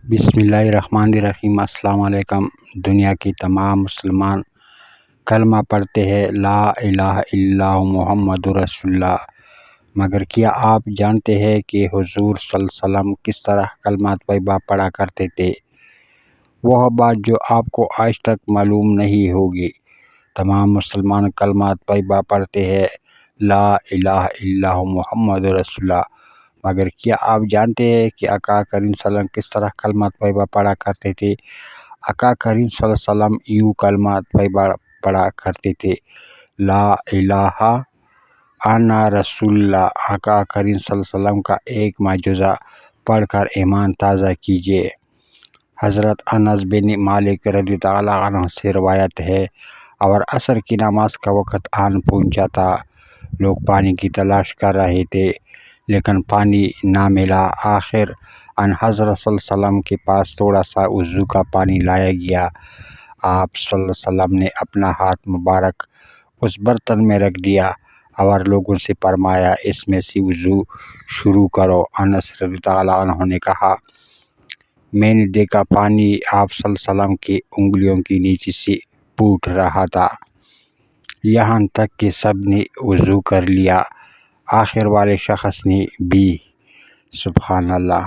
بسم اللہ الرحمن الرحیم۔ السلام علیکم۔ دنیا کی تمام مسلمان کلمہ پڑھتے ہیں لا الہ الا اللہ محمد رسول اللہ، مگر کیا آپ جانتے ہیں کہ حضور صلی اللہ علیہ وسلم کس طرح کلمات طیبہ پڑھا کرتے تھے؟ وہ بات جو آپ کو آج تک معلوم نہیں ہوگی۔ تمام مسلمان کلمات طیبہ پڑھتے ہیں لا الہ الا اللہ محمد رسول اللہ، مگر کیا آپ جانتے ہیں کہ آقا کریم صلی اللہ علیہ وسلم کس طرح کلمات طیبہ پڑھا کرتے تھے؟ آقا کریم صلی اللہ علیہ وسلم یوں کلمات طیبہ پڑھا کرتے تھے، لا الہ انا رسول اللہ۔ آقا کریم صلی اللہ علیہ وسلم کا ایک معجزہ پڑھ کر ایمان تازہ کیجیے۔ حضرت انس بن مالک رضی اللہ عنہ سے روایت ہے، اور عصر کی نماز کا وقت آن پہنچا تھا۔ لوگ پانی کی تلاش کر رہے تھے لیکن پانی نہ ملا۔ آخر ان حضرت صلی اللہ علیہ وسلم کے پاس تھوڑا سا وضو کا پانی لایا گیا۔ آپ صلی اللہ علیہ وسلم نے اپنا ہاتھ مبارک اس برتن میں رکھ دیا اور لوگوں سے فرمایا، اس میں سے وضو شروع کرو۔ انس رضی اللہ عنہ نے کہا، میں نے دیکھا پانی آپ صلی اللہ علیہ وسلم کی انگلیوں کے نیچے سے پھوٹ رہا تھا، یہاں تک کہ سب نے وضو کر لیا، آخر والے شخص نے بھی۔ سبحان اللہ۔